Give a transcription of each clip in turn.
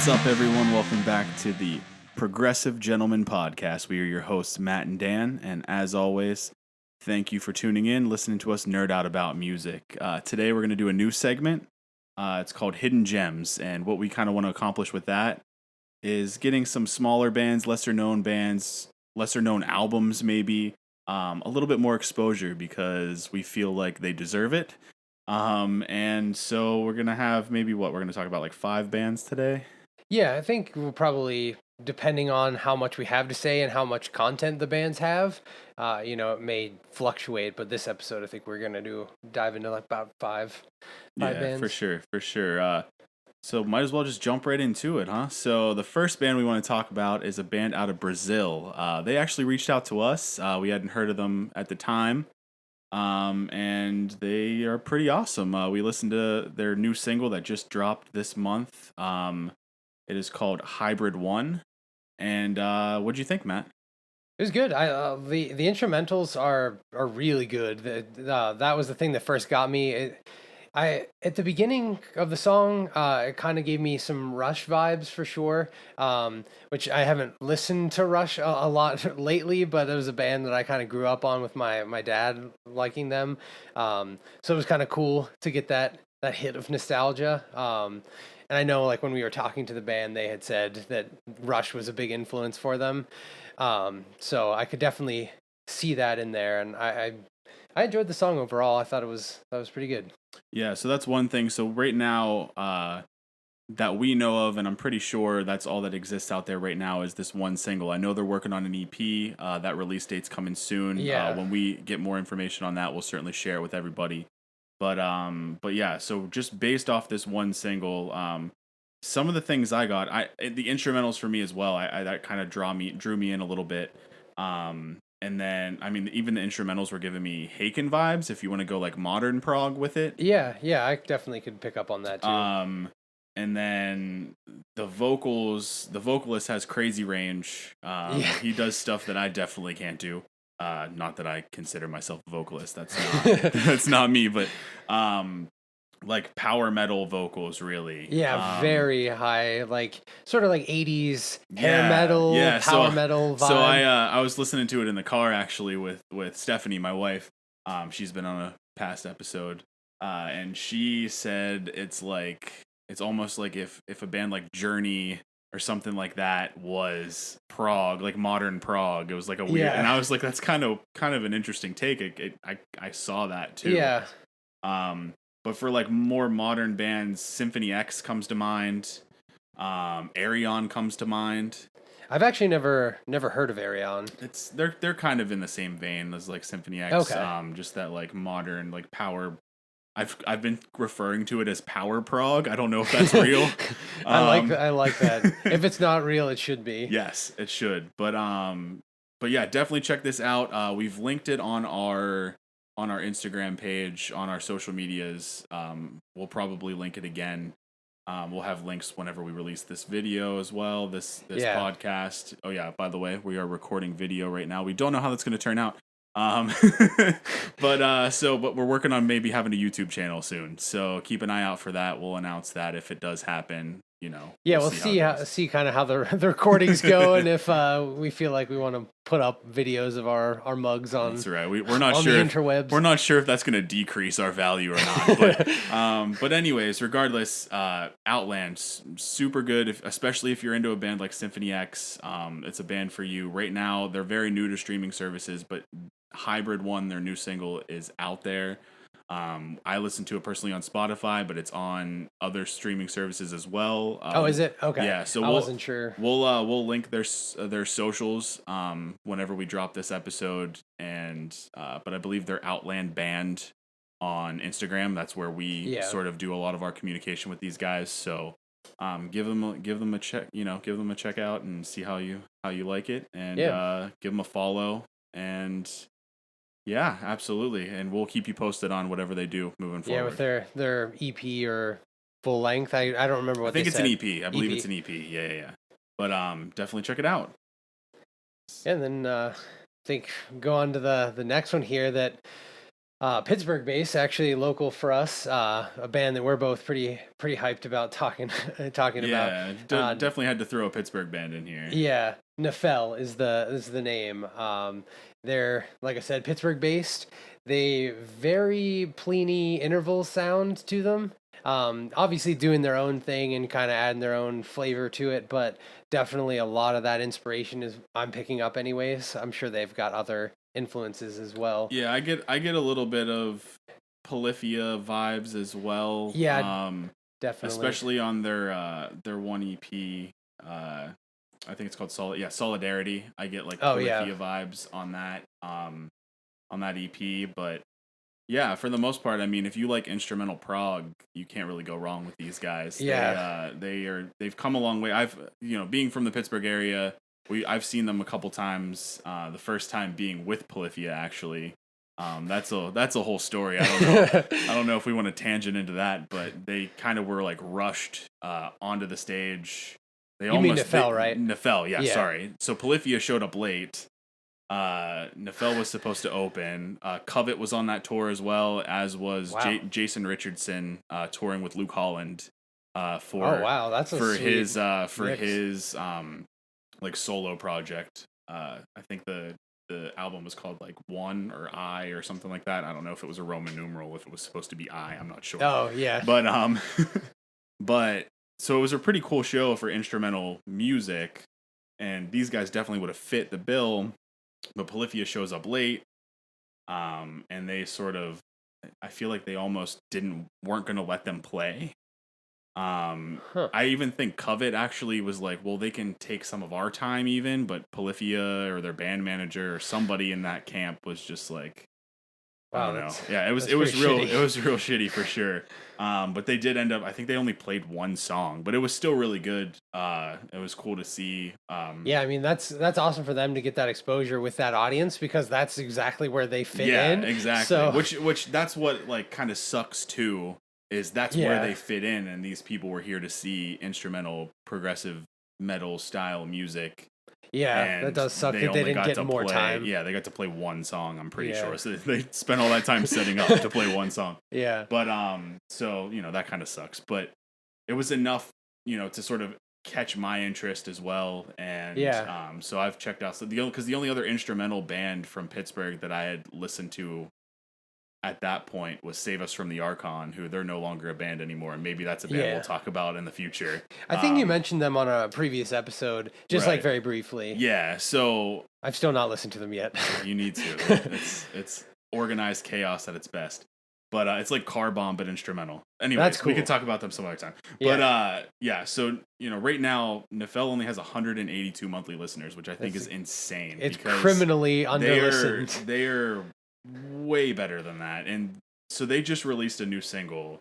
What's up, everyone? Welcome back to the Progressive Gentleman Podcast. We are your hosts, Matt and Dan, and as always, thank you for tuning in, listening to us nerd out about music. Today, we're going to do a new segment. It's called Hidden Gems, and what we kind of want to accomplish with that is getting some smaller bands, lesser known albums, maybe a little bit more exposure because we feel like they deserve it. And so we're going to have we're going to talk about like 5 bands today. Yeah, I think we'll probably, depending on how much we have to say and how much content the bands have, it may fluctuate, but this episode, I think we're going to dive into like about five bands. For sure. So might as well just jump right into it, huh? So the first band we want to talk about is a band out of Brazil. They actually reached out to us. We hadn't heard of them at the time. And they are pretty awesome. We listened to their new single that just dropped this month. It is called Hybrid One. And what'd you think, Matt? It was good. The instrumentals are really good. That was the thing that first got me. At the beginning of the song, it kind of gave me some Rush vibes for sure. Which I haven't listened to Rush a lot lately, but it was a band that I kind of grew up on with my dad liking them. So it was kind of cool to get that hit of nostalgia. And I know, like, when we were talking to the band, they had said that Rush was a big influence for them. So I could definitely see that in there, and I enjoyed the song overall. I thought that was pretty good. Yeah, so that's one thing. So right now, that we know of, and I'm pretty sure that's all that exists out there right now, is this one single. I know they're working on an EP. That release date's coming soon. Yeah. When we get more information on that, we'll certainly share it with everybody. But yeah, so just based off this one single, some of the things I got, the instrumentals for me as well, I that kind of drew me in a little bit. And then, I mean, even the instrumentals were giving me Haken vibes, if you want to go like modern prog with it. Yeah, I definitely could pick up on that too. And then the vocalist has crazy range. He does stuff that I definitely can't do. Not that I consider myself a vocalist. That's not that's not me, but like power metal vocals, really. Yeah, very high, like sort of like 80s hair metal, power metal vibe. So I was listening to it in the car actually with Stephanie, my wife. She's been on a past episode, and she said it's almost like if a band like Journey or something like that was prog, like modern prog. It was like a weird, and I was like, that's kind of an interesting take. I saw that too. Yeah. But for like more modern bands, Symphony X comes to mind. Ayreon comes to mind. I've actually never heard of Ayreon. They're kind of in the same vein as like Symphony X. Okay. Just that like modern like power. I've been referring to it as power prog. I don't know if that's real. I like that. If it's not real, it should be. Yes, it should. But yeah, definitely check this out. We've linked it on our Instagram page, on our social medias. We'll probably link it again. We'll have links whenever we release this video as well. This podcast. Oh yeah, by the way, we are recording video right now. We don't know how that's going to turn out. But we're working on maybe having a YouTube channel soon. So keep an eye out for that. We'll announce that if it does happen. Yeah, we'll see kind of how the recordings go, and if we feel like we want to put up videos of our mugs on. That's right. We're not sure. The interwebs. We're not sure if that's going to decrease our value or not. But anyways, regardless, Outland, super good. Especially if you're into a band like Symphony X, it's a band for you right now. They're very new to streaming services, but Hybrid One, their new single, is out there. I listen to it personally on Spotify, but it's on other streaming services as well. Is it? Okay. Yeah, so I wasn't sure. We'll link their socials whenever we drop this episode, and but I believe they're Outland Band on Instagram. That's where we sort of do a lot of our communication with these guys. So give them a check, give them a check out and see how you like it, and give them a follow. And yeah, absolutely. And we'll keep you posted on whatever they do moving forward. Yeah, with their EP or full length. I don't remember what they said. I think it's an EP. I believe it's an EP. Yeah. But definitely check it out. And then I think go on to the next one here that Pittsburgh based, actually local for us. A band that we're both pretty hyped about talking about. Yeah, Uh, definitely had to throw a Pittsburgh band in here. yeah, Nephele is the name. They're, like I said, Pittsburgh based. They very pleiny interval sound to them. Obviously doing their own thing and kind of adding their own flavor to it, but definitely a lot of that inspiration is I'm picking up anyways. I'm sure they've got other influences as well. Yeah, I get a little bit of Polyphia vibes as well. Yeah, definitely. Especially on their one EP. I think it's called Solidarity. I get like Oh yeah, Polyphia vibes on that EP, but yeah, for the most part, I mean, if you like instrumental prog, you can't really go wrong with these guys. yeah. They've come a long way. Being from the Pittsburgh area, I've seen them a couple times. The first time being with Polyphia, actually. That's a whole story. I don't know. I don't know if we want to tangent into that, but they kind of were like rushed onto the stage. They You mean almost Nephele, right? Nephele, yeah, Yeah. sorry. So Polyphia showed up late. Nephele was supposed to open. Covet was on that tour as well, as was Wow. Jason Richardson touring with Luke Holland Oh wow, that's a sweet for mix. his like solo project. I think the album was called like One or I or something like that. I don't know if it was a Roman numeral, if it was supposed to be I'm not sure. Oh yeah. But but so it was a pretty cool show for instrumental music, and these guys definitely would have fit the bill. But Polyphia shows up late, and they sort of, I feel like they almost weren't going to let them play. Huh. I even think Covet actually was like, well, they can take some of our time even, but Polyphia or their band manager or somebody in that camp was just like, I Wow, don't know. that's Yeah, that's it was pretty real shitty. it was real shitty for sure. But they did end up, I think they only played one song, but it was still really good. It was cool to see. Yeah, I mean that's awesome for them to get that exposure with that audience because that's exactly where they fit Yeah, in. exactly. So Which that's what like kind of sucks too, is that's where yeah, they fit in, and these people were here to see instrumental progressive metal style music, yeah, that and does suck they that they only didn't got get to more play. time. Yeah, they got to play one song. I'm pretty Yeah, sure. So they spent all that time setting up to play one song. yeah, But so that kind of sucks. But it was enough, to sort of catch my interest as well. And yeah. so I've checked out because the only other instrumental band from Pittsburgh that I had listened to at that point was Save Us from the Archon, who they're no longer a band anymore, and maybe that's a band we'll Yeah. talk about in the future. I think you mentioned them on a previous episode, just like Right. very briefly. Yeah, so I've still not listened to them yet. you need to. It's organized chaos at its best. But it's like Car Bomb, but instrumental. Anyways, That's we cool. could talk about them some other time. Yeah. But yeah, so right now Nephele only has 182 monthly listeners, which I think is insane. It's because criminally under-listened. They are way better than that, and so they just released a new single,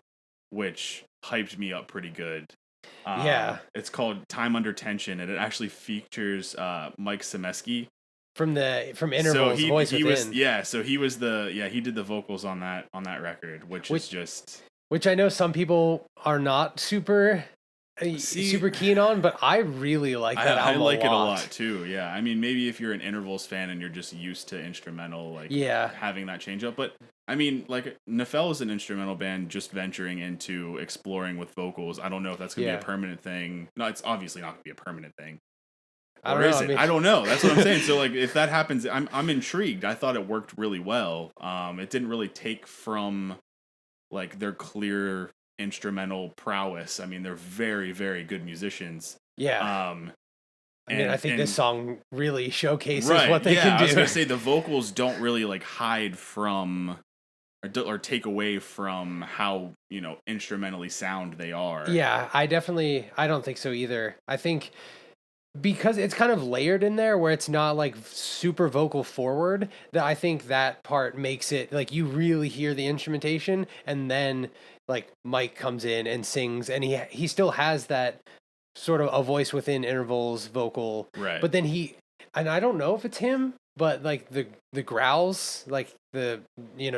which hyped me up pretty good. Yeah. It's called "Time Under Tension," and it actually features Mike Semeski. From Interval's Voice he Within. he did the vocals on that record, which is just, which I know some people are not super keen on, but I really like that album. I like a it a lot too. Yeah, I mean, maybe if you're an Intervals fan and you're just used to instrumental, like having that change up, but I mean, like Nephele is an instrumental band just venturing into exploring with vocals. I don't know if that's gonna be a permanent thing. No, it's obviously not gonna be a permanent thing. Or is it? I don't know. That's what I'm saying. So like, if that happens, I'm intrigued. I thought it worked really well. It didn't really take from like their clear instrumental prowess. I mean, they're very, very good musicians. Yeah. I mean, I think this song really showcases what they can do. I was gonna say the vocals don't really like hide from or take away from how instrumentally sound they are. Yeah, I don't think so either. I think because it's kind of layered in there where it's not like super vocal forward, that I think that part makes it like you really hear the instrumentation, and then like Mike comes in and sings, and he still has that sort of a voice within intervals vocal, Right. but then and I don't know if it's him but like the growls, like the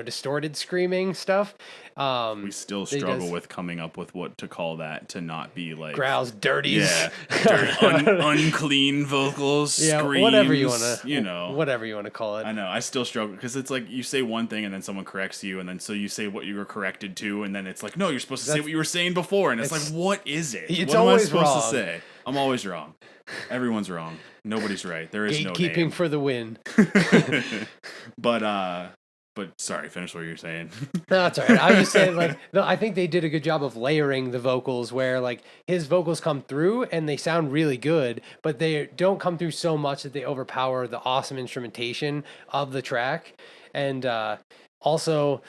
distorted screaming stuff, We still they struggle just with coming up with what to call that to not be like growls, dirties. yeah, dirty, unclean vocals, Yeah, screams, you know. whatever you want to call it. I know. I still struggle because it's like you say one thing and then someone corrects you, and then so you say what you were corrected to, and then it's like, no, you're supposed to say what you were saying before, and it's like, what is it? It's What am I always supposed wrong. to say? I'm always wrong. Everyone's wrong. Nobody's right. There is no Gatekeeping name. for the win. But sorry, finish what you're saying. No, that's all right. I was just saying, like, I think they did a good job of layering the vocals where, like, his vocals come through and they sound really good, but they don't come through so much that they overpower the awesome instrumentation of the track. And also,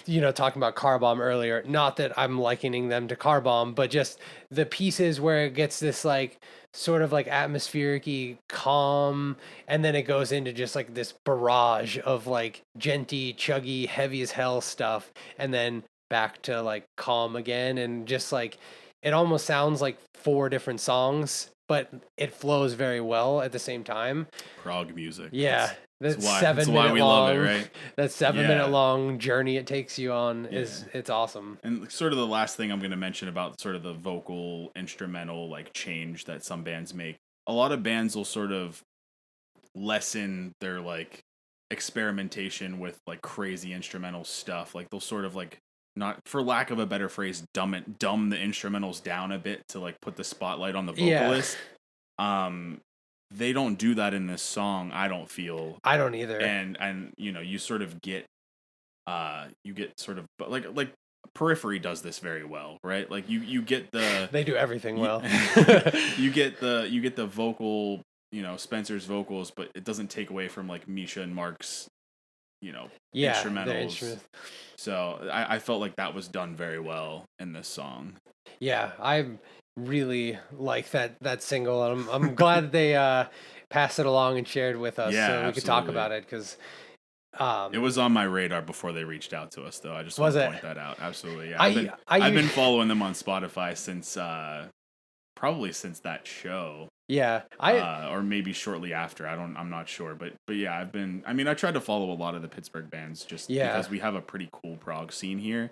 talking about Car Bomb earlier, not that I'm likening them to Car Bomb, but just the pieces where it gets this, like, sort of like atmospheric-y calm, and then it goes into just like this barrage of like genty, chuggy, heavy as hell stuff, and then back to like calm again, and just like it almost sounds like four different songs, but it flows very well at the same time. Prog music. Yeah. That's why we love it, right? That 7 minute long journey it takes you on it's awesome. And sort of the last thing I'm going to mention about sort of the vocal instrumental like change that some bands make. A lot of bands will sort of lessen their like experimentation with like crazy instrumental stuff. Like they'll sort of like, not for lack of a better phrase, dumb the instrumentals down a bit to like put the spotlight on the vocalist. They don't do that in this song, I don't feel. I don't either. And you sort of get sort of like Periphery does this very well, right? Like you get the they do everything well. you get the vocal, Spencer's vocals, but it doesn't take away from like Misha and Mark's instrumentals. So I felt like that was done very well in this song. Yeah, I really like that single, and I'm glad that they passed it along and shared with us, so we could talk about it, because it was on my radar before they reached out to us, though. I just want to point that out. Absolutely, yeah. I've been following them on Spotify since probably since that show. Yeah, or maybe shortly after. I'm not sure, but yeah, I tried to follow a lot of the Pittsburgh bands just because we have a pretty cool prog scene here.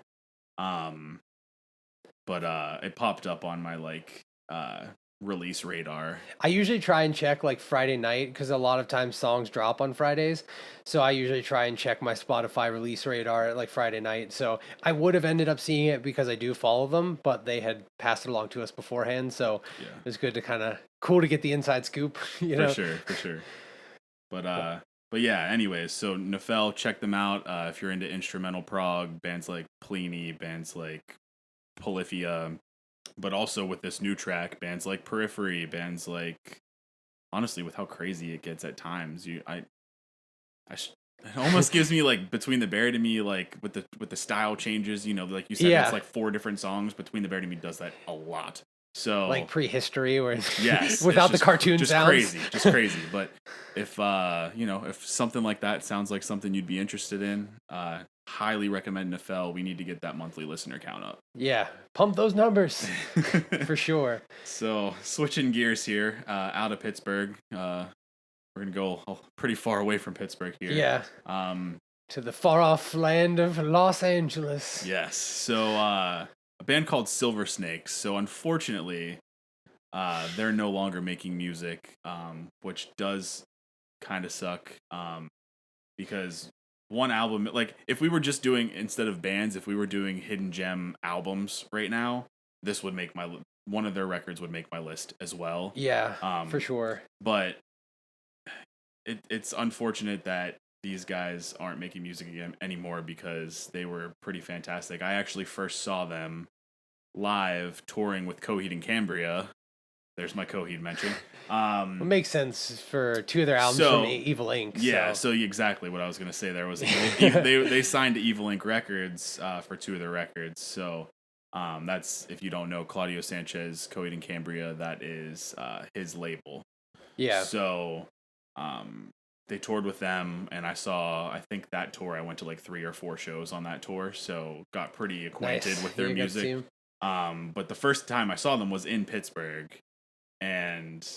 But it popped up on my like release radar. I usually try and check like Friday night, because a lot of times songs drop on Fridays. So I usually try and check my Spotify release radar at like Friday night. So I would have ended up seeing it because I do follow them, but they had passed it along to us beforehand. So it was good to cool to get the inside scoop, For sure. But yeah, anyways, so Nephele, check them out if you're into instrumental prog, bands like Pliny, bands like Polyphia, but also with this new track, bands like Periphery, bands like, honestly, with how crazy it gets at times, it almost gives me like Between the Buried and Me, like with the style changes, like you said, it's like 4 different songs. Between the Buried and Me does that a lot. So like prehistory, or yes, without the cartoon sounds. Just crazy. But if if something like that sounds like something you'd be interested in, highly recommend Nephele. We need to get that monthly listener count up. Yeah, pump those numbers for sure. So switching gears here, out of Pittsburgh, we're gonna go pretty far away from Pittsburgh here. Yeah. To the far off land of Los Angeles. Yes. So a band called Silver Snakes. So unfortunately, they're no longer making music, which does kind of suck. Because one album, like if we were just doing, instead of bands, if we were doing hidden gem albums right now, this would make one of their records would make my list as well. Yeah, for sure. But it's unfortunate that these guys aren't making music again anymore, because they were pretty fantastic. I actually first saw them live touring with Coheed and Cambria. There's my Coheed mention. It makes sense for 2 of their albums from Evil Inc. Yeah, so exactly what I was going to say there was they signed to Evil Inc. Records for 2 of their records. So that's, if you don't know, Claudio Sanchez, Coheed and Cambria, that is his label. Yeah. So they toured with them, and I think that tour I went to like 3 or 4 shows on that tour, so got pretty acquainted with their music. But the first time I saw them was in Pittsburgh, and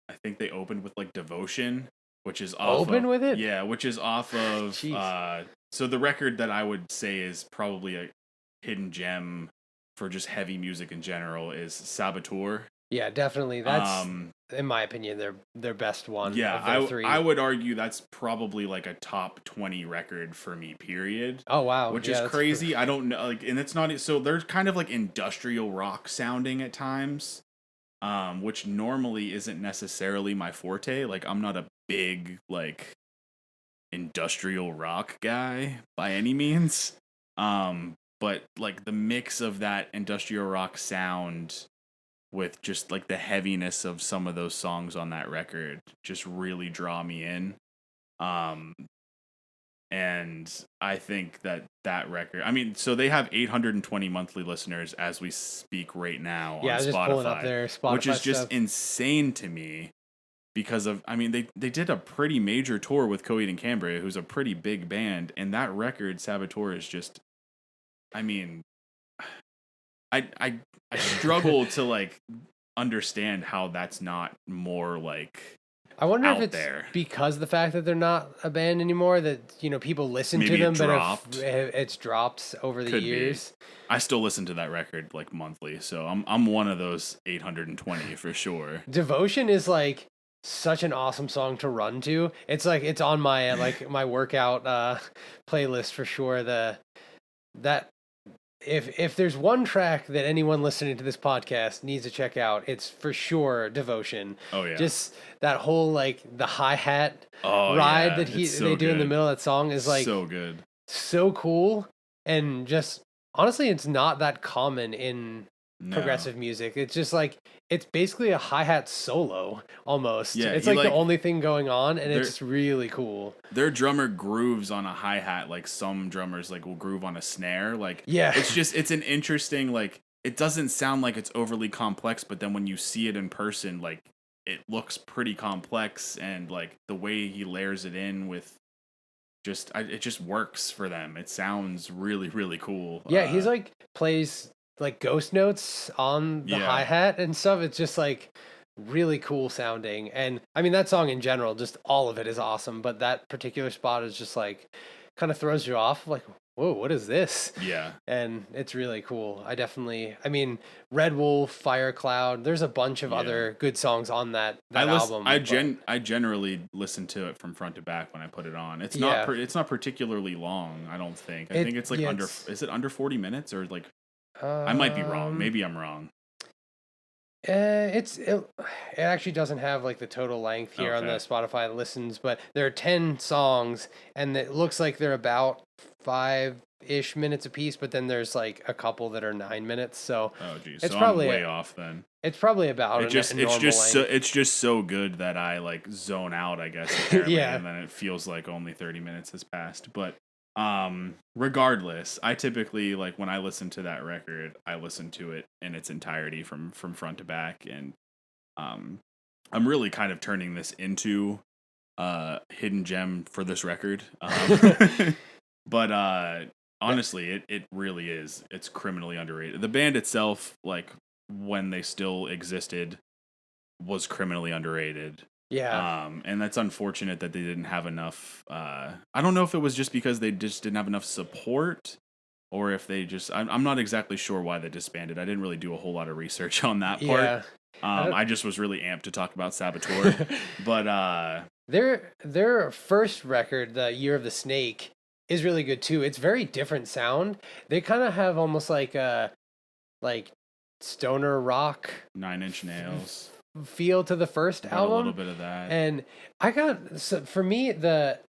I think they opened with like Devotion, which is off Open of, with it? yeah, which is off of Jeez. so the record that I would say is probably a hidden gem for just heavy music in general is Saboteur. Yeah, definitely. That's, Um in my opinion, their best one yeah, of their I three. would argue that's probably like a top 20 record for me, period. Oh wow, Which is yeah, crazy. I don't know, like, and it's not so they're kind of like industrial rock sounding at times. Which normally isn't necessarily my forte. Like, I'm not a big like industrial rock guy by any means. But like the mix of that industrial rock sound with just like the heaviness of some of those songs on that record just really draw me in. Um, and I think that record, I mean, so they have 820 monthly listeners as we speak right now yeah. on I was just pulling up Spotify, their which Spotify is just stuff. insane to me because of, I mean, they did a pretty major tour with Coheed and Cambria, who's a pretty big band, and that record Saboteur is just, I mean, I struggle to like understand how that's not more like I wonder if out it's there. because of the fact that they're not a band anymore that people listen to Maybe it them, but dropped. if it's dropped over the Could be. years. I still listen to that record like monthly, so I'm one of those 820 for sure. Devotion is like such an awesome song to run to. It's like it's on my like my workout playlist for sure. That if there's one track that anyone listening to this podcast needs to check out, it's for sure Devotion. Oh yeah. Just that whole like the hi-hat Oh ride yeah. that It's so they do in the good. middle of that song is like So good. so cool, and just honestly it's not that common in No. progressive music. It's just like it's basically a hi-hat solo almost. Yeah, It's he like the like only thing going on, and their it's really cool. their drummer grooves on a hi-hat like some drummers like will groove on a snare. Like Yeah. it's an interesting, like, it doesn't sound like it's overly complex, but then when you see it in person, like, it looks pretty complex, and like the way he layers it in with it just works for them. It sounds really really cool. Yeah, he's like plays like ghost notes on the Yeah. hi-hat and stuff. It's just like really cool sounding. And I mean that song in general, just all of it is awesome, but that particular spot is just like kind of throws you off like, whoa, what is this? Yeah. And it's really cool. I mean, Red Wolf, Fire Cloud, there's a bunch of Yeah. other good songs on that album. I generally listen to it from front to back when I put it on. It's Yeah. it's not particularly long, I don't think. I think it's like is it under 40 minutes or like, I might be wrong. Maybe I'm wrong. It actually doesn't have like the total length here on the Okay. Spotify listens, but there are 10 songs, and it looks like they're about 5-ish minutes apiece. But then there's like a couple that are 9 minutes, so Oh geez. it's So probably I'm way off then. it's probably about It just a normal length. it's just so good that I like zone out, I guess, apparently, Yeah. and then it feels like only 30 minutes has passed. But regardless, I typically, like, when I listen to that record, I listen to it in its entirety from front to back, and I'm really kind of turning this into hidden gem for this record. But honestly, it really is. It's criminally underrated. The band itself, like, when they still existed, was criminally underrated. Yeah. And that's unfortunate that they didn't have enough. I don't know if it was just because they just didn't have enough support, or if they just. I'm not exactly sure why they disbanded. I didn't really do a whole lot of research on that part. Yeah. I just was really amped to talk about Saboteur, but Their first record, The Year of the Snake, is really good too. It's very different sound. They kind of have almost like a like stoner rock 9 Inch Nails. feel to the first Got album. a little bit of that. And I got, so for me,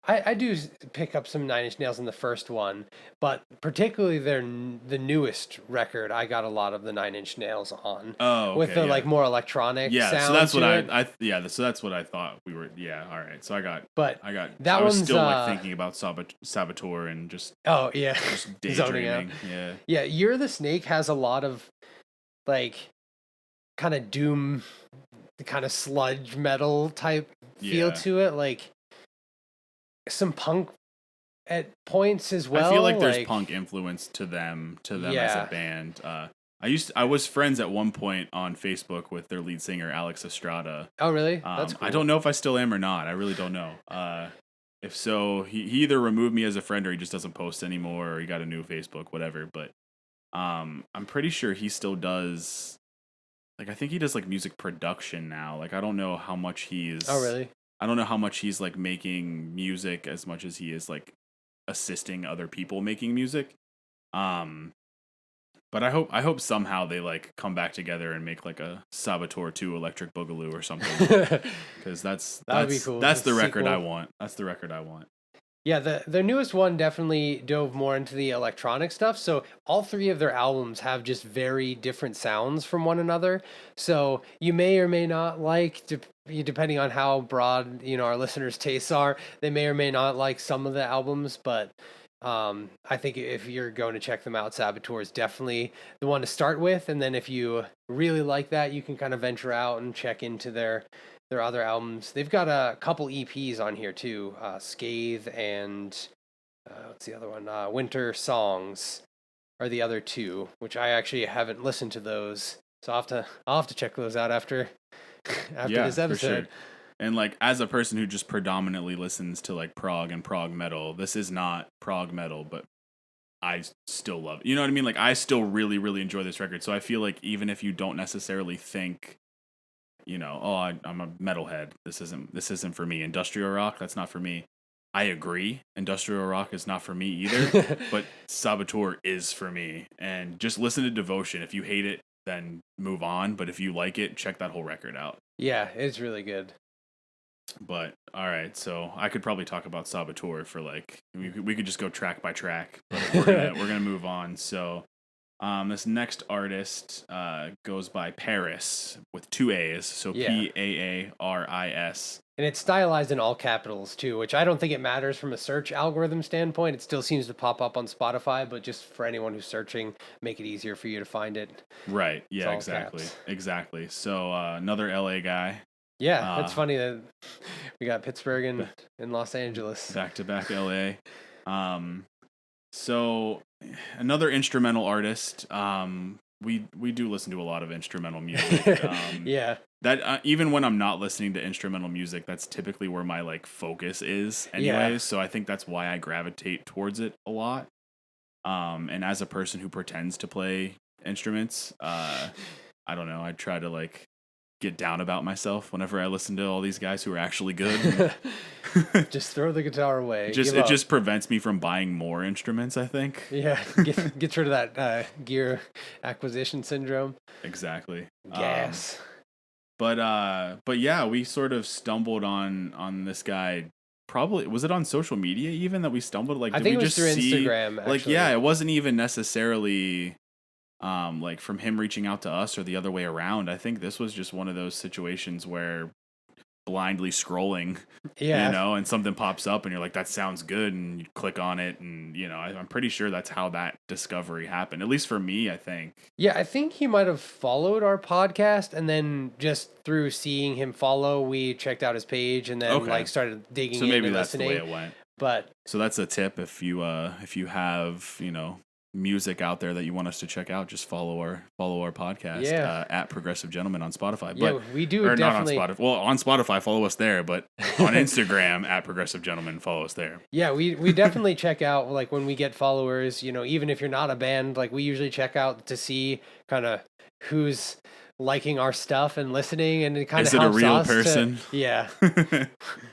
I do pick up some 9 Inch Nails in the first one, but particularly the newest record, I got a lot of the 9 Inch Nails on. Oh, okay, with the yeah. like more electronic Yeah, sound. so that's what to it. so that's what I thought we were. Yeah, all right. So But I was still like thinking about Saboteur and just oh yeah, just zoning out. daydreaming. Yeah. Yeah, Year of the Snake has a lot of like kind of doom, kind of sludge metal type feel Yeah. to it, like some punk at points as well. I feel like there's punk influence to them as Yeah. a band. I I was friends at one point on Facebook with their lead singer Alex Estrada. Oh, really? That's cool. I don't know if I still am or not. I really don't know. If so, he either removed me as a friend or he just doesn't post anymore or he got a new Facebook, whatever. But I'm pretty sure he still does. Like, I think he does like music production now. Like, I don't know how much he's. Oh, really? I don't know how much he's like making music as much as he is like assisting other people making music. But I hope somehow they like come back together and make like a Saboteur 2 Electric Boogaloo or something. Because That'd be cool. That's the record Sequel. I want. That's the record I want. Yeah, the newest one definitely dove more into the electronic stuff. So all three of their albums have just very different sounds from one another. So you may or may not like, depending on how broad our listeners' tastes are, they may or may not like some of the albums. But I think if you're going to check them out, Saboteur is definitely the one to start with. And then if you really like that, you can kind of venture out and check into their other albums. They've got a couple EPs on here too, Scathe and what's the other one? Winter Songs are the other two, which I actually haven't listened to those, so I'll have to check those out after this episode. For sure. And like as a person who just predominantly listens to like prog and prog metal, this is not prog metal, but I still love it. You know what I mean? Like I still really, really enjoy this record. So I feel like even if you don't necessarily think I'm a metalhead. This isn't for me. Industrial rock, that's not for me. I agree. Industrial rock is not for me either. But Saboteur is for me. And just listen to Devotion. If you hate it, then move on. But if you like it, check that whole record out. Yeah, it's really good. But all right, so I could probably talk about Saboteur for like we could just go track by track. But we're gonna move on. So. This next artist goes by PAARIS with 2 A's, so PAARIS. And it's stylized in all capitals too, which I don't think it matters from a search algorithm standpoint. It still seems to pop up on Spotify, but just for anyone who's searching, make it easier for you to find it. Right. Yeah, exactly. So another LA guy. Yeah, it's funny that we got Pittsburgh and Los Angeles. Back-to-back LA. So another instrumental artist. We do listen to a lot of instrumental music. Yeah. That even when I'm not listening to instrumental music, that's typically where my like focus is anyways. Yeah. So I think that's why I gravitate towards it a lot. And as a person who pretends to play instruments, I don't know, I try to like get down about myself whenever I listen to all these guys who are actually good. Just throw the guitar away. It just prevents me from buying more instruments, I think. Yeah, gets rid of that gear acquisition syndrome. Exactly. Yes. But yeah, we sort of stumbled on this guy. Probably was it on social media even that we stumbled? Like, I think it was through Instagram. Actually. Like, yeah, it wasn't even necessarily like from him reaching out to us or the other way around. I think this was just one of those situations where blindly scrolling, and something pops up and you're like, that sounds good, and you click on it, and I'm pretty sure that's how that discovery happened, at least for me, I think. Yeah, I think he might have followed our podcast, and then just through seeing him follow, we checked out his page and then started digging in. So maybe that's listening. The way it went. But so that's a tip. If you have music out there that you want us to check out, just follow our podcast at Progressive Gentleman on Spotify. But we do definitely not on Spotify. Well, on Spotify, follow us there, but on Instagram at Progressive Gentleman, follow us there. Yeah, we definitely check out, like, when we get followers, even if you're not a band, like, we usually check out to see kind of who's liking our stuff and listening, and it kind of helps us. Is it a real person? Yeah.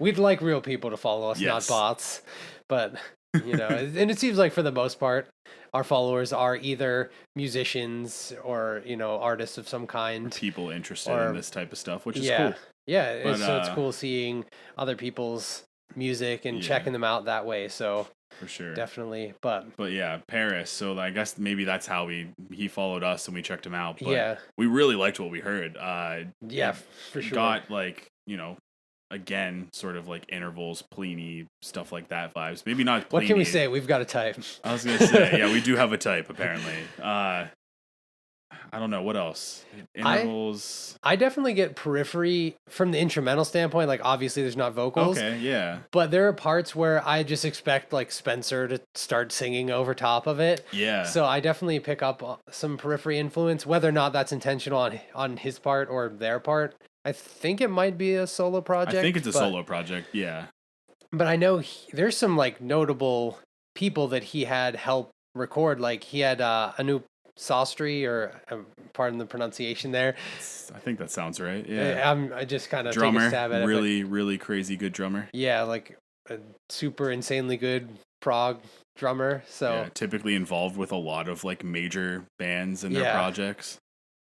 We'd like real people to follow us, not bots. But and it seems like for the most part, our followers are either musicians or, artists of some kind. People interested in this type of stuff, which is cool. Yeah, but, so it's cool seeing other people's music and checking them out that way. So for sure, definitely. But yeah, PAARIS. So I guess maybe that's how he followed us and we checked him out. But we really liked what we heard. For sure. Got like again, sort of like intervals, Pliny, stuff like that vibes. Maybe not Pliny. What can we say? We've got a type. I was going to say, yeah, we do have a type, apparently. I don't know what else. I Intervals. I definitely get Periphery from the instrumental standpoint. Like obviously there's not vocals, Okay, yeah. but there are parts where I just expect like Spencer to start singing over top of it. Yeah. So I definitely pick up some Periphery influence, whether or not that's intentional on his part or their part. I think it might be a solo I think project, it's a solo project. Yeah. but I know there's some like notable people that he had help record. Like he had Anoop Sastry, or pardon the pronunciation there. I think that sounds right. Yeah. I just kind of take a Drummer, stab at it, but really, really crazy good drummer. yeah, like a super insanely good prog drummer. Yeah, So typically involved with a lot of like major bands and their yeah, projects.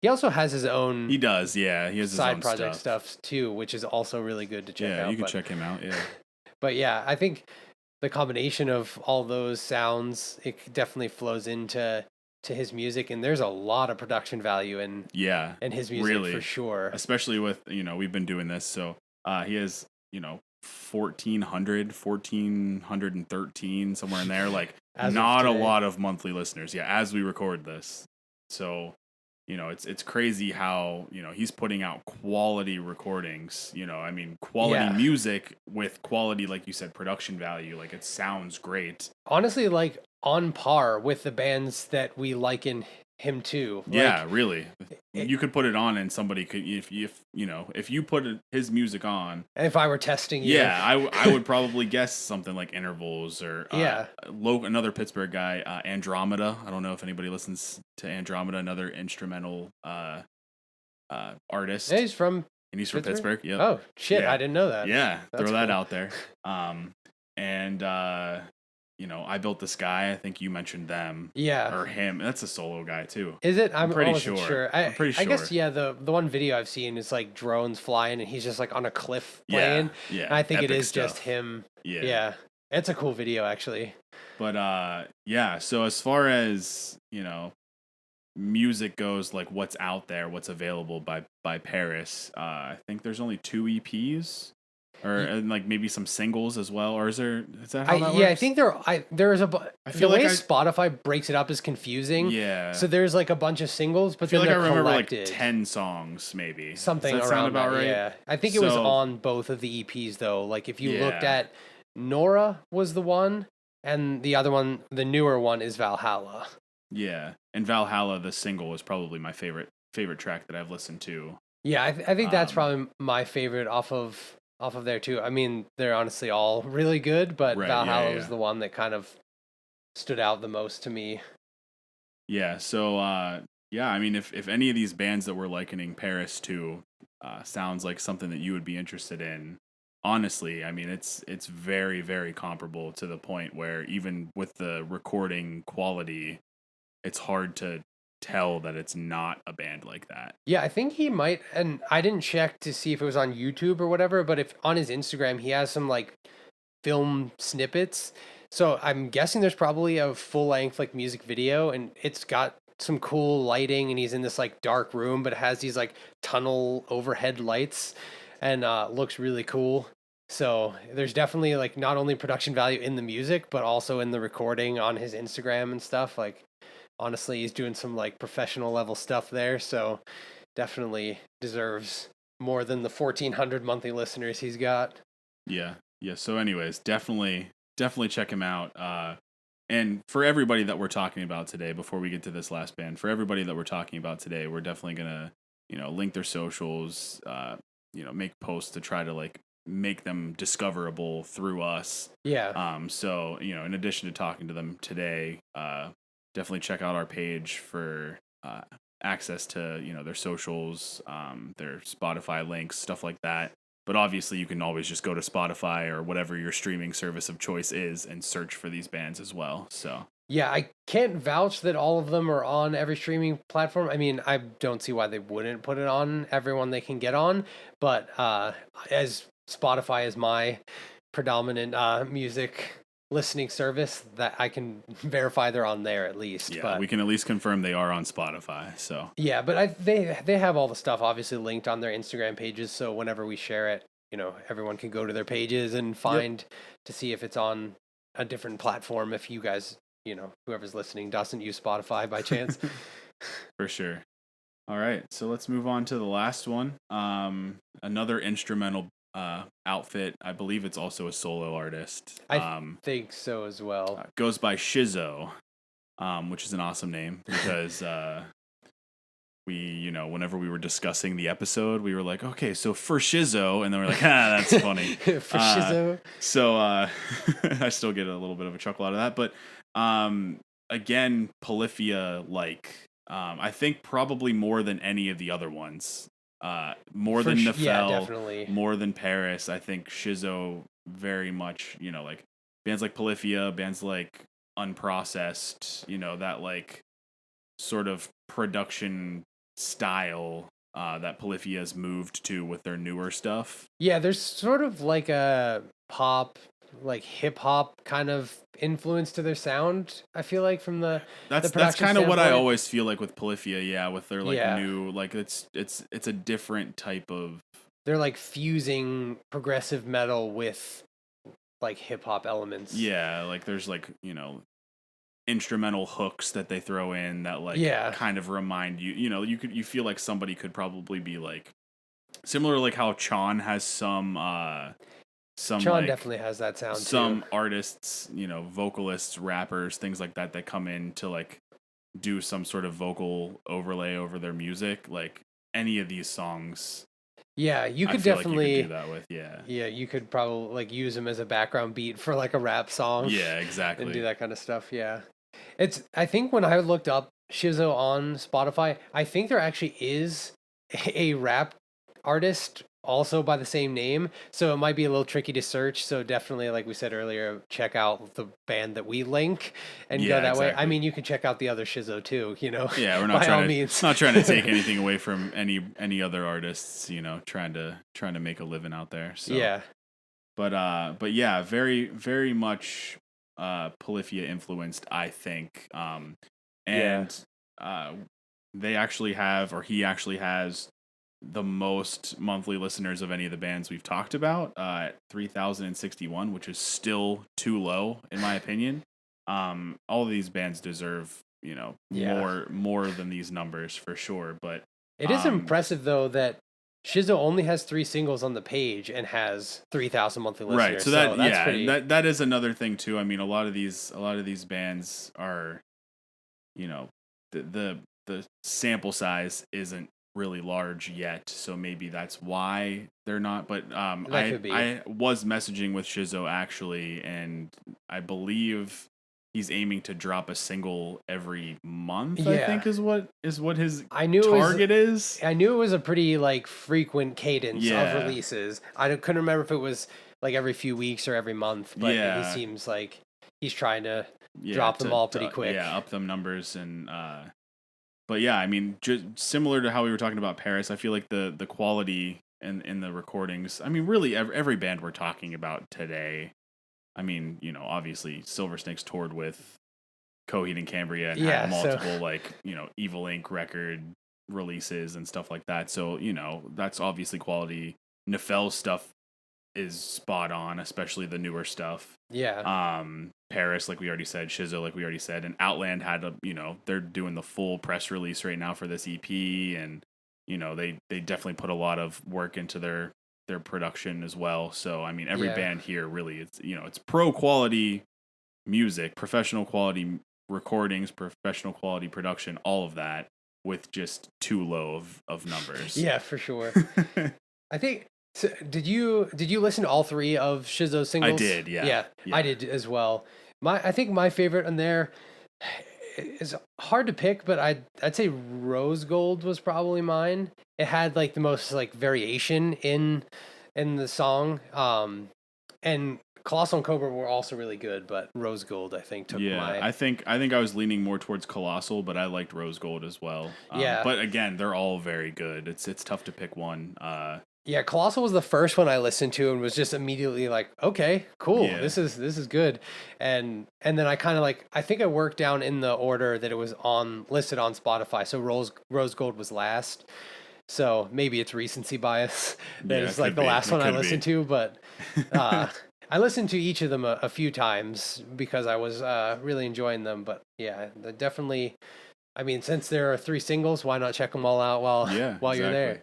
he also has his own He does, yeah. He has his side own project stuff. too, which is also really good to check Yeah, out. you can check him out. Yeah. But yeah, I think the combination of all those sounds, it definitely flows into his music, and there's a lot of production value Yeah, in his music really. for sure. Especially with, we've been doing this. So he has, 1,413, somewhere in there. Like, As of not a today. lot of monthly listeners. Yeah, as we record this. So, it's crazy how, he's putting out quality recordings, quality Yeah. music with quality, like you said, production value. Like, it sounds great. Honestly, like on par with the bands that we liken him to. Yeah, Like, really. You could put it on and somebody could, if you put his music on. if I were testing you. Yeah, I would probably guess something like Intervals or Yeah. another Pittsburgh guy, Andromeda. I don't know if anybody listens to Andromeda, another instrumental artist. Yeah, he's from Pittsburgh. Yep. Oh shit, Yeah. I didn't know that. Yeah, That's throw that cool. out there. And I Built the Sky. I think you mentioned them. Yeah. Or him. That's a solo guy too. Is it? I'm pretty wasn't sure. I'm pretty I guess sure. yeah. The one video I've seen is like drones flying and he's just like on a cliff playing. Yeah. And I think it epic is just stuff. him. Yeah. Yeah, it's a cool video actually. But yeah. So as far as music goes, like what's out there, what's available by PAARIS, I think there's only 2 EPs. And like maybe some singles as well, or is that how that works? Yeah, I think there's I feel the way like Spotify breaks it up is confusing. Yeah. So there's like a bunch of singles, but I feel then like I they're remember collected. like 10 songs maybe. Something Does that around sound about that, right? yeah. I think it was on both of the EPs though. Like if you looked at Nora was the one, and the other one, the newer one, is Valhalla. Yeah, and Valhalla, the single, is probably my favorite track that I've listened to. Yeah, I think that's probably my favorite off of there too. I mean, they're honestly all really good, but Valhalla was the one that kind of stood out the most to me. Yeah, so yeah, I mean, if any of these bands that we're likening PAARIS to sounds like something that you would be interested in, honestly, I mean, it's very, very comparable to the point where even with the recording quality, it's hard to tell that it's not a band like that. Yeah, I think he might, and I didn't check to see if it was on YouTube or whatever, but if on his Instagram he has some like film snippets. So I'm guessing there's probably a full length like music video, and it's got some cool lighting, and he's in this like dark room, but it has these like tunnel overhead lights, and looks really cool. So there's definitely like not only production value in the music, but also in the recording on his Instagram and stuff. Like honestly, he's doing some like professional level stuff there. So definitely deserves more than the 1,400 monthly listeners he's got. Yeah. So anyways, definitely check him out. And for everybody that we're talking about today, before we get to this last band, for everybody that we're talking about today, we're definitely gonna, link their socials, make posts to try to like make them discoverable through us. Yeah. So, in addition to talking to them today, definitely check out our page for access to, their socials, their Spotify links, stuff like that. But obviously, you can always just go to Spotify or whatever your streaming service of choice is and search for these bands as well. So yeah, I can't vouch that all of them are on every streaming platform. I mean, I don't see why they wouldn't put it on everyone they can get on. But as Spotify is my predominant music listening service, that I can verify they're on there at least. Yeah, but we can at least confirm they are on Spotify. So yeah, but they have all the stuff obviously linked on their Instagram pages, so whenever we share it, everyone can go to their pages and find to see if it's on a different platform. If you guys, whoever's listening doesn't use Spotify by chance. For sure. All right, so let's move on to the last one. Another instrumental outfit. I believe it's also a solo artist. I think so as well. Goes by Shizzo, which is an awesome name because whenever we were discussing the episode, we were like, okay, so for Shizzo, and then we're like, that's funny. For Shizzo. So I still get a little bit of a chuckle out of that, but again, Polyphia, I think probably more than any of the other ones. More than Nephele, yeah, definitely. more than PAARIS. I think Shizzo very much, like bands like Polyphia, bands like Unprocessed, that like sort of production style that Polyphia has moved to with their newer stuff. Yeah, there's sort of like a pop, like hip hop kind of influence to their sound. I feel like from that's kind of what I always feel like with Polyphia. Yeah, with their new, like it's a different type of. They're like fusing progressive metal with like hip hop elements. Yeah, like there's like instrumental hooks that they throw in that kind of remind you. You feel like somebody could probably be like similar to like how Chon has some Chon definitely has that sound some artists, vocalists, rappers, things like that come in to like do some sort of vocal overlay over their music. Like any of these songs, yeah, you could definitely you could do that with. Yeah, you could probably like use them as a background beat for like a rap song. Yeah, exactly. And do that kind of stuff. Yeah, I think when I looked up Shizzo on Spotify, I think there actually is a rap artist also by the same name, so it might be a little tricky to search. So definitely, like we said earlier, check out the band that we link and go that way. I mean, you can check out the other Shizzo too. Yeah, we're not not trying to take anything away from any other artists. Trying to make a living out there. So. Yeah, but yeah, very very much Polyphia influenced, I think. They actually have, or he actually has, the most monthly listeners of any of the bands we've talked about at 3,061, which is still too low in my opinion. All of these bands deserve more than these numbers for sure, but it is impressive though that Shizzo only has 3 singles on the page and has 3,000 monthly listeners. Right, so that's pretty... that is another thing too. I mean, a lot of these bands are, the sample size isn't really large yet, so maybe that's why they're not. But I was messaging with Shizzo actually, and I believe he's aiming to drop a single every month. Yeah. I think is what his target is. I knew it was a pretty like frequent cadence of releases. I couldn't remember if it was like every few weeks or every month, but it seems like he's trying to drop them all pretty quick. Yeah, up them numbers and. But yeah, I mean, just similar to how we were talking about PAARIS, I feel like the quality in the recordings. I mean, really, every band we're talking about today. I mean, obviously, Silver Snake's toured with Coheed and Cambria and had multiple Evil Inc. record releases and stuff like that. So that's obviously quality. Nephele stuff is spot on, especially the newer stuff. Yeah. PAARIS, like we already said, Shizzo, like we already said, and Outland had they're doing the full press release right now for this EP, and they definitely put a lot of work into their production as well. So I mean, every band here really it's pro quality music, professional quality recordings, professional quality production, all of that with just too low of numbers. Yeah, for sure. I think. So did you listen to all 3 of Shizzo's singles? I did, yeah. I did as well. I think my favorite on there is hard to pick, but I'd say Rose Gold was probably mine. It had like the most like variation in the song. And Colossal and Cobra were also really good, but Rose Gold I think took my... I think I was leaning more towards Colossal, but I liked Rose Gold as well. But again, they're all very good. It's tough to pick one. Yeah, Colossal was the first one I listened to and was just immediately like, okay, cool, this is good, and then I kind of I think I worked down in the order that it was listed on Spotify. So Rose Gold was last, so maybe it's recency bias that it's like the last one I listened to, but I listened to each of them a few times because I was really enjoying them. But yeah, definitely I mean, since there are 3 singles, why not check them all out Yeah, while you're there?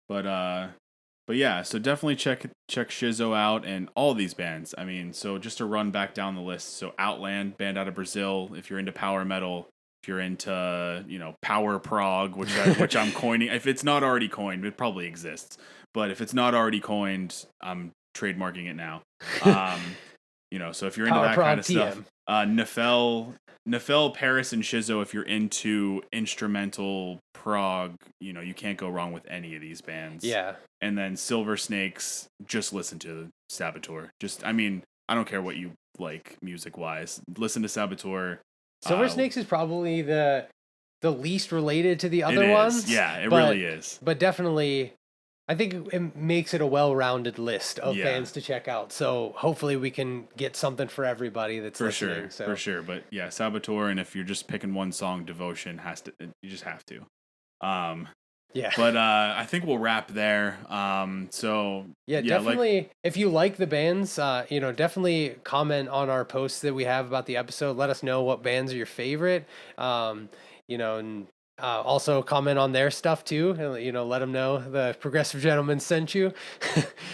But yeah, so definitely check Shizzo out and all these bands. I mean, so just to run back down the list, so Outland, band out of Brazil. If you're into power metal, if you're into power prog, which I'm coining. If it's not already coined, it probably exists. But if it's not already coined, I'm trademarking it now. So if you're into Power that kind prog of stuff, TM. Nephele, PAARIS, and Shizzo. If you're into instrumental prog, you can't go wrong with any of these bands. Yeah. And then Silver Snakes, just listen to Saboteur. I don't care what you like music wise. Listen to Saboteur. Silver Snakes is probably the least related to the other ones. Yeah, it really is. But definitely, I think it makes it a well-rounded list of bands to check out. So hopefully we can get something for everybody that's listening. For sure. But yeah, Saboteur, and if you're just picking one song, Devotion you just have to. Yeah. But I think we'll wrap there. Definitely. If you like the bands, definitely comment on our posts that we have about the episode. Let us know what bands are your favorite. And also comment on their stuff too. Let them know the Progressive Gentleman sent you.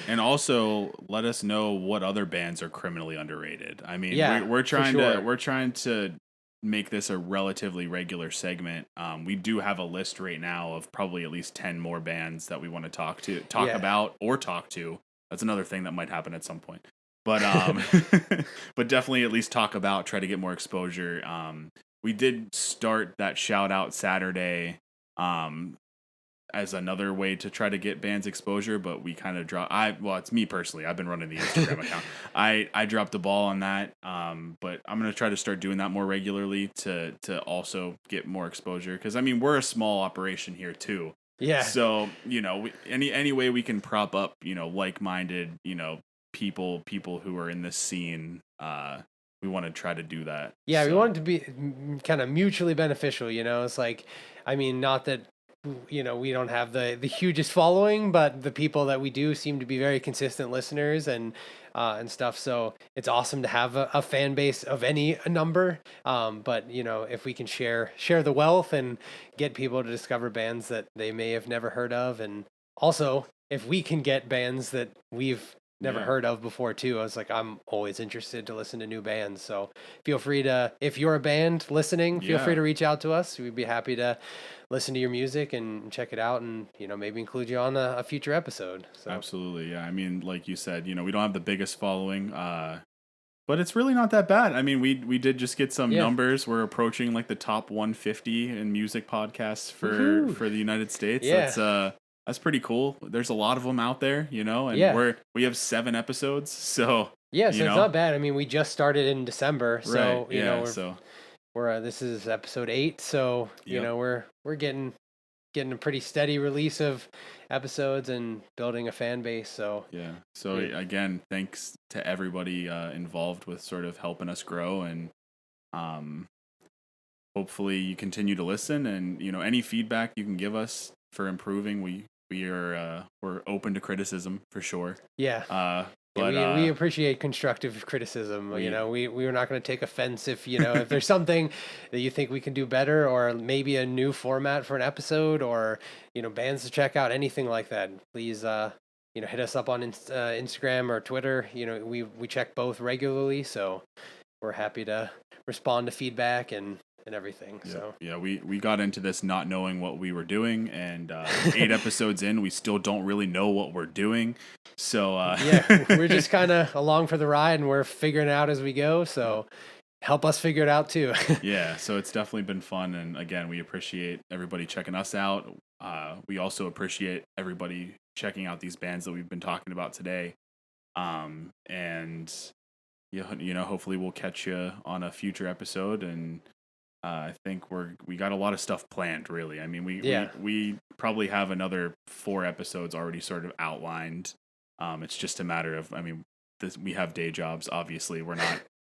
And also let us know what other bands are criminally underrated. I mean, we're trying to make this a relatively regular segment. We do have a list right now of probably at least 10 more bands that we want to talk about or talk to. That's another thing that might happen at some point. But but definitely at least talk about, try to get more exposure. We did start that shout out Saturday as another way to try to get bands exposure, but we kind of it's me personally. I've been running the Instagram account. I dropped the ball on that, but I'm going to try to start doing that more regularly to also get more exposure. Because, I mean, we're a small operation here, too. Yeah. So, any way we can prop up, like-minded, people who are in this scene, we want to try to do that. Yeah, we want it to be kind of mutually beneficial, It's like, I mean, not that we don't have the hugest following, but the people that we do seem to be very consistent listeners and stuff. So it's awesome to have a fan base of any number. But if we can share the wealth and get people to discover bands that they may have never heard of, and also if we can get bands that we've never heard of before too. I was like, I'm always interested to listen to new bands. So feel free to, if you're a band listening, feel free to reach out to us. We'd be happy to listen to your music and check it out, and maybe include you on a future episode. So absolutely, yeah. I mean, like you said, we don't have the biggest following, but it's really not that bad. I mean, we did just get some numbers. We're approaching like the top 150 in music podcasts for the United States. Yeah. That's pretty cool. There's a lot of them out there, and we have 7 episodes, so it's not bad. I mean, we just started in December, so right. we're this is episode 8, so we're getting a pretty steady release of episodes and building a fan base. So again, thanks to everybody involved with sort of helping us grow, and hopefully you continue to listen, and any feedback you can give us for improving. We're open to criticism for sure. But we appreciate constructive criticism. We're not going to take offense if if there's something that you think we can do better, or maybe a new format for an episode, or bands to check out, anything like that. Please hit us up on Instagram or Twitter. We check both regularly, so we're happy to respond to feedback and everything. We got into this not knowing what we were doing, and 8 episodes in, we still don't really know what we're doing. So we're just kind of along for the ride, and we're figuring it out as we go. So help us figure it out too. So it's definitely been fun, and again, we appreciate everybody checking us out. We also appreciate everybody checking out these bands that we've been talking about today. And hopefully we'll catch you on a future episode, and I think we got a lot of stuff planned, really. I mean, we probably have another 4 episodes already sort of outlined. It's just a matter of, we have day jobs. Obviously, we're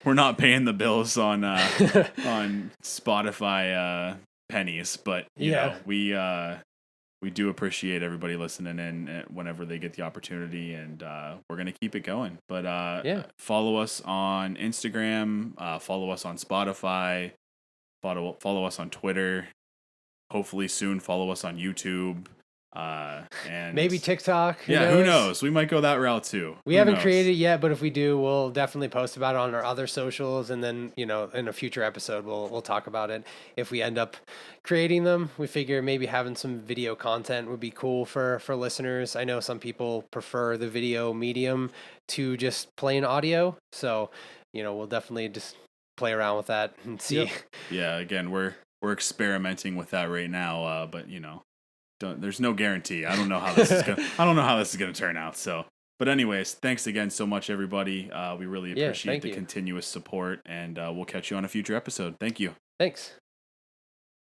not paying the bills on on Spotify pennies, but we do appreciate everybody listening in whenever they get the opportunity, and we're gonna keep it going. But follow us on Instagram, follow us on Spotify. Follow us on Twitter. Hopefully soon follow us on YouTube. And maybe TikTok. Who knows? We might go that route too. We haven't created it yet, but if we do, we'll definitely post about it on our other socials, and then in a future episode, we'll talk about it. If we end up creating them, we figure maybe having some video content would be cool for listeners. I know some people prefer the video medium to just plain audio, so we'll definitely just play around with that and see. Yep. Yeah, again, we're experimenting with that right now, but there's no guarantee. I don't know how this is gonna turn out. So, but anyways, thanks again so much, everybody. We really appreciate the continuous support, and we'll catch you on a future episode. Thank you. Thanks.